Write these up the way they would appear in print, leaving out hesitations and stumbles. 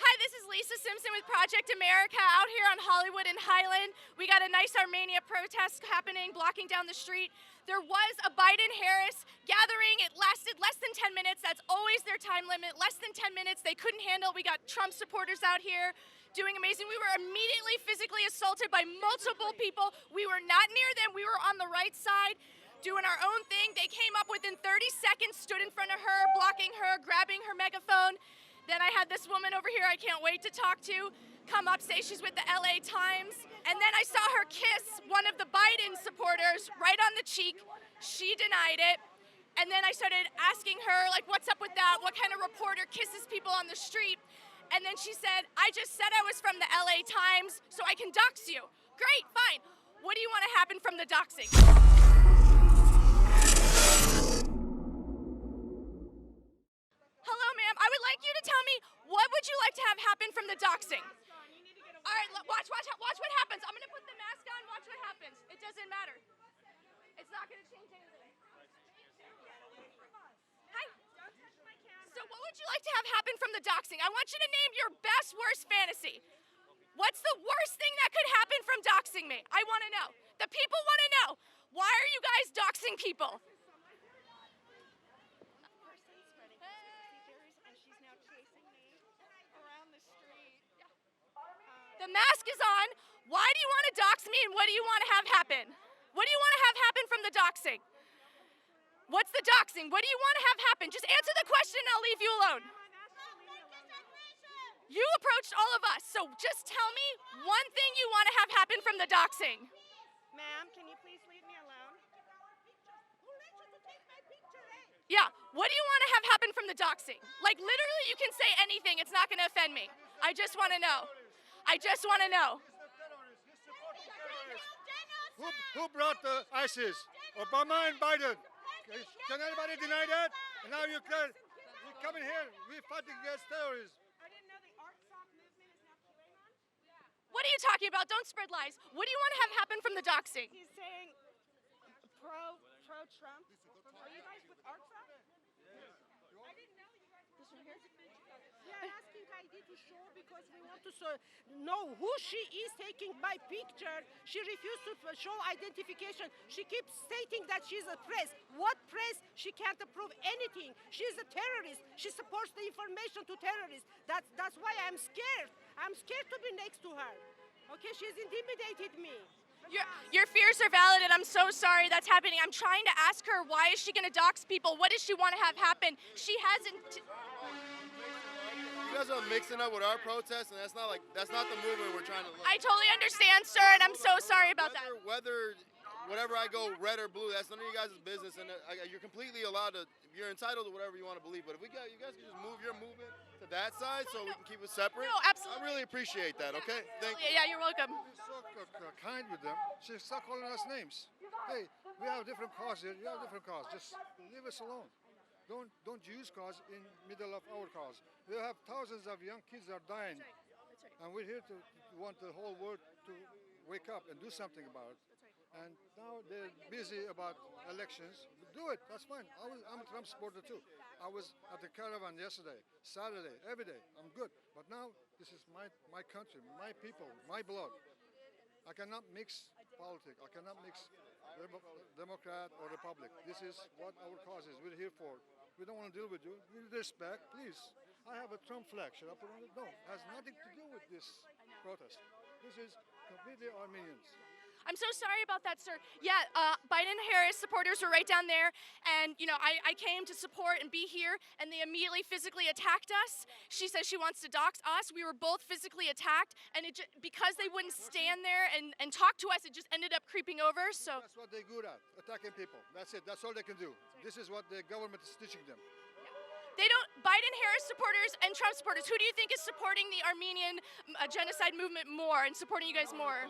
Hi, this is Lisa Simpson with Project America out here on Hollywood and Highland. We got a nice Armenian protest happening, blocking down the street. There was a Biden-Harris gathering. It lasted less than 10 minutes. That's always their time limit. Less than 10 minutes. They couldn't handle. We got Trump supporters out here doing amazing. We were immediately physically assaulted by multiple people. We were not near them. We were on the right side doing our own thing. They came up within 30 seconds, stood in front of her, blocking her, grabbing her megaphone. Then I had this woman over here I can't wait to talk to come up, say she's with the LA Times. And then I saw her kiss one of the Biden supporters right on the cheek. She denied it. And then I started asking her, like, what's up with that? What kind of reporter kisses people on the street? And then she said, I just said I was from the LA Times, so I can dox you. Great, fine. What do you want to happen from the doxing? Hello, ma'am. I would like you to tell me, what would you like to have happen from the doxing? All right, watch what happens. I'm going to put the mask on. Watch what happens. It doesn't matter. It's not going to change anything. Hi. So what would you like to have happen from the doxing? I want you to name your best, worst fantasy. What's the worst thing that could happen from doxing me? I want to know. The people want to know. Why are you guys doxing people? The mask is on. Why do you want to dox me and what do you want to have happen? What do you want to have happen from the doxing? What's the doxing? What do you want to have happen? Just answer the question and I'll leave you alone. You approached all of us, so just tell me one thing you want to have happen from the doxing. Ma'am, can you please leave me alone? Yeah, what do you want to have happen from the doxing? Like literally you can say anything, it's not going to offend me. I just want to know. I just want to know. Who brought the ISIS? Obama and Biden. Can anybody deny that? And now you're coming here. We're fighting against terrorists. I didn't know the ARTSOC movement is now QAnon. What are you talking about? Don't spread lies. What do you want to have happen from the doxing? He's saying pro-Trump. Are you guys with ARTSOC? I didn't know you guys were We are asking ID to show because we want to know who she is taking by picture. She refused to show identification. She keeps stating that she's a press. What press? She can't approve anything. She's a terrorist. She supports the information to terrorists. That's why I'm scared. I'm scared to be next to her. Okay, she's intimidated me. Your fears are valid, and I'm so sorry that's happening. I'm trying to ask her, why is she going to dox people? What does she want to have happen? She hasn't. You guys are mixing up with our protest, and that's not the movement we're trying to look. I totally understand, sir, and I'm so sorry about that. Whatever I go red or blue, that's none of you guys' business, and you're completely allowed to. You're entitled to whatever you want to believe. But if you guys can just move your movement to that side, so we can keep it separate. No, absolutely. I really appreciate that. Okay, thank you. Yeah, you're welcome. She's so kind with them. She's start calling us names. Hey, we have different cars here. You have different cars. Just leave us alone. Don't use cars in middle of our cars. We have thousands of young kids that are dying, and we're here to want the whole world to wake up and do something about it. And now they're busy about elections. Do it. That's fine. I'm a Trump supporter too. I was at the caravan yesterday, Saturday, every day. I'm good. But now this is my country, my people, my blood. I cannot mix politics. I cannot mix Democrat or Republic. This is what our cause is. We're here for. We don't want to deal with you. With respect, please. I have a Trump flag. Should I put on it? No. It has nothing to do with this protest. This is completely Armenians. I'm so sorry about that, sir. Yeah, Biden and Harris supporters were right down there, and I came to support and be here, and they immediately physically attacked us. She says she wants to dox us. We were both physically attacked, and because they wouldn't stand there and talk to us, it just ended up creeping over. So that's what they're good at, attacking people. That's it. That's all they can do. This is what the government is teaching them. They don't. Biden-Harris supporters and Trump supporters. Who do you think is supporting the Armenian genocide movement more and supporting you guys more?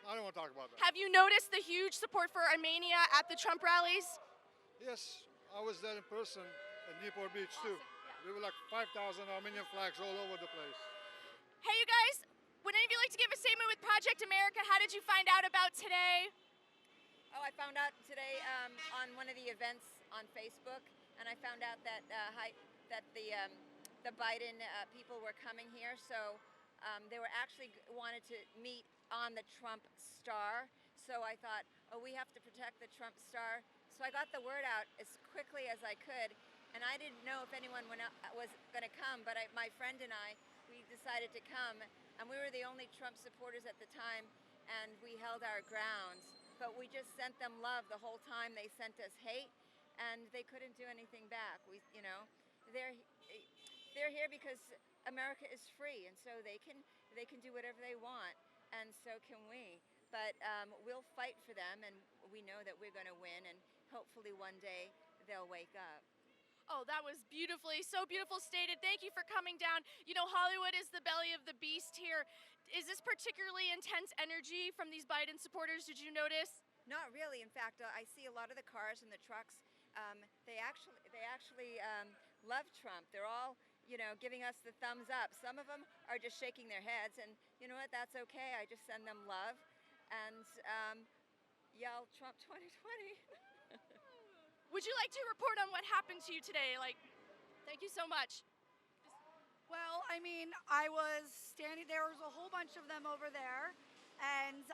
I don't want to talk about that. Have you noticed the huge support for Armenia at the Trump rallies? Yes, I was there in person at Newport Beach too. There were like 5,000 Armenian flags all over the place. Hey, you guys, would any of you like to give a statement with Project America? How did you find out about today? Oh, I found out today on one of the events on Facebook, and I found out that the the Biden people were coming here, so they were actually wanted to meet on the Trump star. So I thought, oh, we have to protect the Trump star. So I got the word out as quickly as I could, and I didn't know if anyone was going to come, but my friend and I, we decided to come, and we were the only Trump supporters at the time, and we held our grounds. But we just sent them love the whole time. They sent us hate, and they couldn't do anything back. They're here because America is free, and so they can do whatever they want, and so can we. But we'll fight for them, and we know that we're going to win, and hopefully one day they'll wake up. Oh, that was so beautiful stated. Thank you for coming down. You know, Hollywood is the belly of the beast here. Is this particularly intense energy from these Biden supporters? Did you notice? Not really. In fact, I see a lot of the cars and the trucks. They actually love Trump. They're all, giving us the thumbs up. Some of them are just shaking their heads, and you know what? That's okay. I just send them love and yell Trump 2020. Would you like to report on what happened to you today? Thank you so much. Well, I mean, I was standing, there was a whole bunch of them over there, and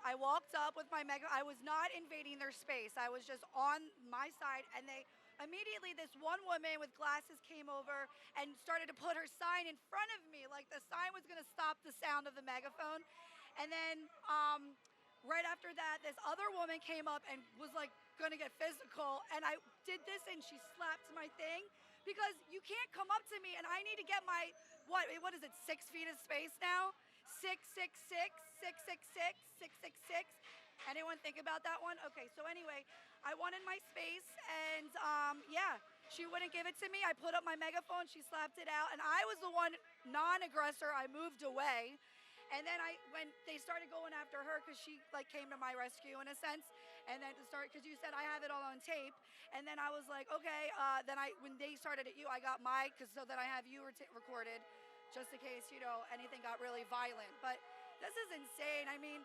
I walked up with my I was not invading their space. I was just on my side, and immediately this one woman with glasses came over and started to put her sign in front of me, like the sign was gonna stop the sound of the megaphone. And then right after that, this other woman came up and was like gonna get physical, and I did this and she slapped my thing because you can't come up to me and I need to get my, what is it, 6 feet of space now? 666, 666, 666. Anyone think about that one? Okay, so anyway, I wanted my space, and yeah, she wouldn't give it to me. I put up my megaphone, she slapped it out, and I was the one non-aggressor. I moved away. And then when they started going after her, because she came to my rescue in a sense, and then because you said I have it all on tape, and then I was like, okay. Then when they started at you, I got so that I have you recorded, just in case anything got really violent. But this is insane. I mean,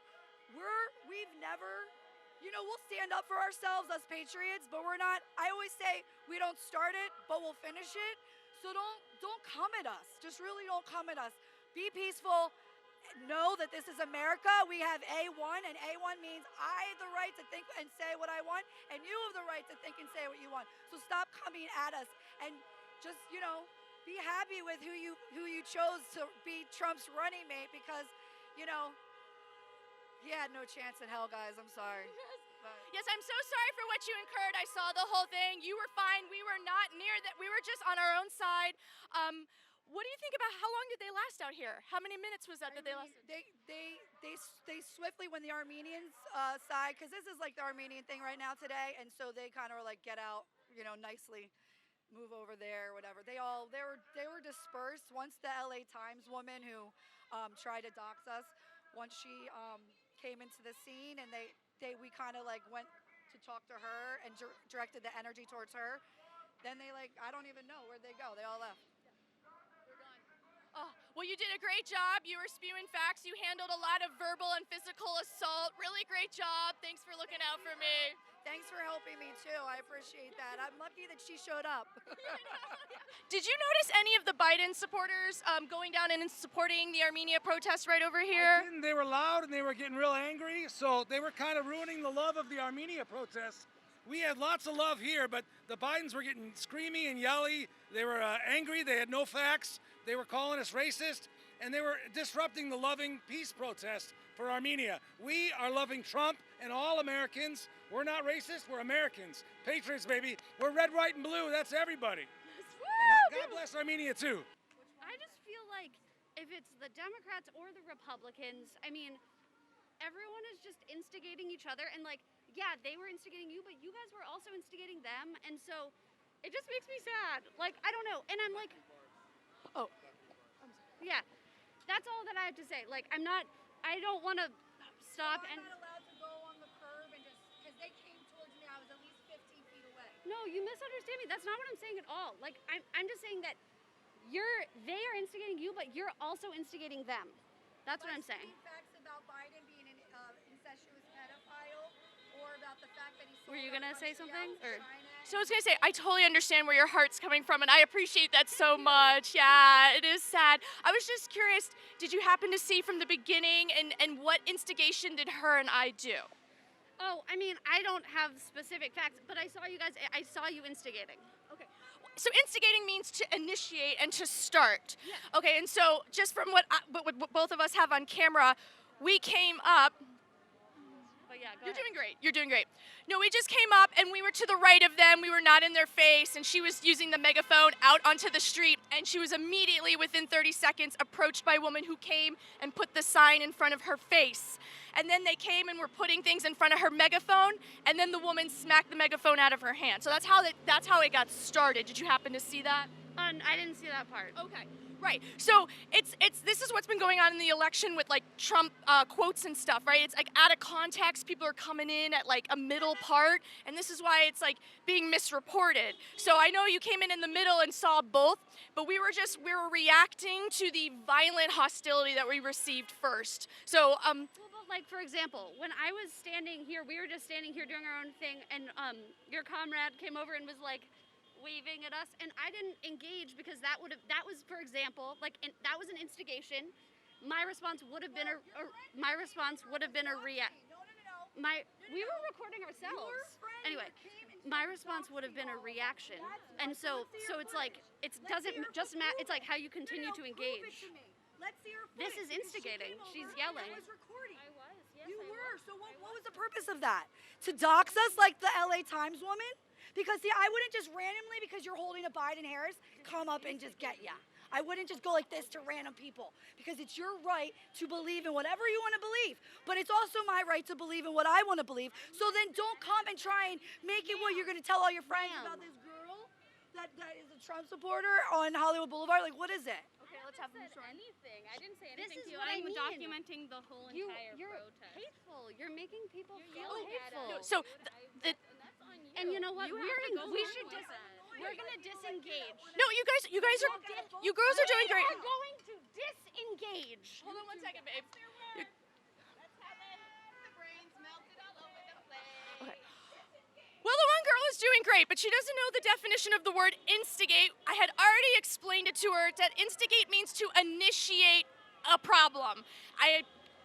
we've never, we'll stand up for ourselves, us patriots, but we're not. I always say we don't start it, but we'll finish it. So don't come at us. Just really don't come at us. Be peaceful. Know that this is America. We have A1, and A1 means I have the right to think and say what I want, and you have the right to think and say what you want. So stop coming at us, and just be happy with who you chose to be Trump's running mate, because he had no chance in hell, guys. I'm sorry. Yes, I'm so sorry for what you incurred. I saw the whole thing. You were fine. We were not near that. We were just on our own side. What do you think about how long did they last out here? How many minutes was that they lasted? They swiftly, when the Armenians side, because this is like the Armenian thing right now today, and so they kind of were like, get out, nicely, move over there, whatever. They were dispersed once the LA Times woman who tried to dox us, once she came into the scene, and we kind of went to talk to her and directed the energy towards her. Then they I don't even know where'd they go. They all left. Oh, well, you did a great job. You were spewing facts. You handled a lot of verbal and physical assault. Really great job. Thanks for looking out for me. Thanks for helping me, too. I appreciate that. I'm lucky that she showed up. Did you notice any of the Biden supporters going down and supporting the Armenian protest right over here? I didn't. They were loud and they were getting real angry, so they were kind of ruining the love of the Armenian protest. We had lots of love here, but the Bidens were getting screamy and yelly. They were angry. They had no facts. They were calling us racist, and they were disrupting the loving peace protest for Armenia. We are loving Trump and all Americans. We're not racist. We're Americans. Patriots, baby. We're red, white, and blue. That's everybody. God bless Armenia, too. I just feel like if it's the Democrats or the Republicans, I mean, everyone is just instigating each other, and yeah, they were instigating you, but you guys were also instigating them, and so it just makes me sad. I don't know, and I'm oh, yeah, that's all that I have to say. I don't want to stop. I'm not allowed to go on the curb and because they came towards me, I was at least 15 feet away. No, you misunderstand me. That's not what I'm saying at all. I'm just saying that they are instigating you, but you're also instigating them. That's what I'm saying. Facts about Biden being an incestuous pedophile, or about about the fact that he Were you gonna say something? Or So I was gonna say, I totally understand where your heart's coming from, and I appreciate that so much. Yeah, it is sad. I was just curious, did you happen to see from the beginning, and what instigation did her and I do? oh, I mean, I don't have specific facts, but I saw you guys. I saw you instigating. Okay. So instigating means to initiate and to start. Okay, and so just from what both of us have on camera, we came up. But yeah, go You're ahead. doing great. You're doing great. No, we just came up and we were to the right of them. We were not in their face, and she was using the megaphone out onto the street, and she was immediately within 30 seconds approached by a woman who came and put the sign in front of her face. And then they came and were putting things in front of her megaphone, and then the woman smacked the megaphone out of her hand. So that's how it got started. Did you happen to see that? I didn't see that part. Okay, right. So this is what's been going on in the election with like Trump quotes and stuff, right? It's like out of context. People are coming in at like a middle part, and this is why it's like being misreported. So I know you came in the middle and saw both, but we were reacting to the violent hostility that we received first. So Well, but like for example, when I was standing here, we were just standing here doing our own thing, and your comrade came over and was like waving at us, and I didn't engage because that was, for example, like that was an instigation. My response would have been a react. We were recording ourselves. Anyway, my response would have been a reaction, and so it's like it doesn't just matter. It's like how you continue to engage. Let's see her This footage, is because she instigating. came over She's and yelling. I was recording. I was. Yes, You I were. was. So what was the purpose of that? To dox us like the LA Times woman? Because see, I wouldn't just randomly, because you're holding a Biden Harris, come up and just get ya. I wouldn't just go like this to random people, because it's your right to believe in whatever you want to believe. But it's also my right to believe in what I want to believe. So then don't come and try and make it what you're going to tell all your friends about this girl that is a Trump supporter on Hollywood Boulevard. Like, what is it? okay, let's have them said anything. I didn't say This anything is to you. what I I'm mean. documenting the whole entire You're protest. hateful. You're making people feel yelling at hateful. us. So And that's on you. And you know what? You have to go We along should with dis- that. We're gonna disengage. No, you girls are doing great. We are going to disengage. Hold on one second, babe. Let's have the brains melted all over the place. Okay. Well, the one girl is doing great, but she doesn't know the definition of the word instigate. I had already explained it to her that instigate means to initiate a problem. I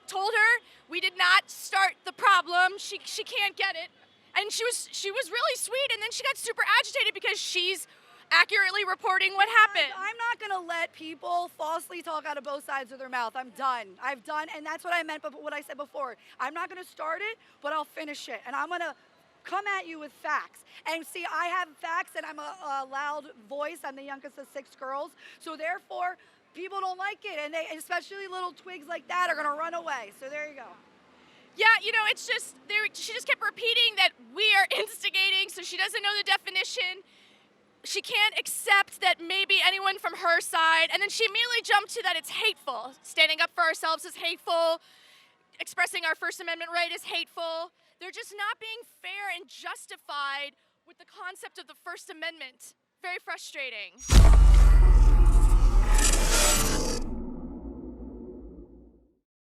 told her we did not start the problem. She can't get it. And she was really sweet, and then she got super agitated because she's accurately reporting what happened. I'm not going to let people falsely talk out of both sides of their mouth. I'm done. I've done, and that's what I meant, but what I said before. I'm not going to start it, but I'll finish it. And I'm going to come at you with facts. And see, I have facts, and I'm a loud voice. I'm the youngest of 6 girls. So therefore, people don't like it, and especially little twigs like that, are going to run away. So there you go. Yeah, it's just, she just kept repeating that we are instigating, so she doesn't know the definition. She can't accept that maybe anyone from her side, and then she immediately jumped to that it's hateful. Standing up for ourselves is hateful. Expressing our First Amendment right is hateful. They're just not being fair and justified with the concept of the First Amendment. Very frustrating.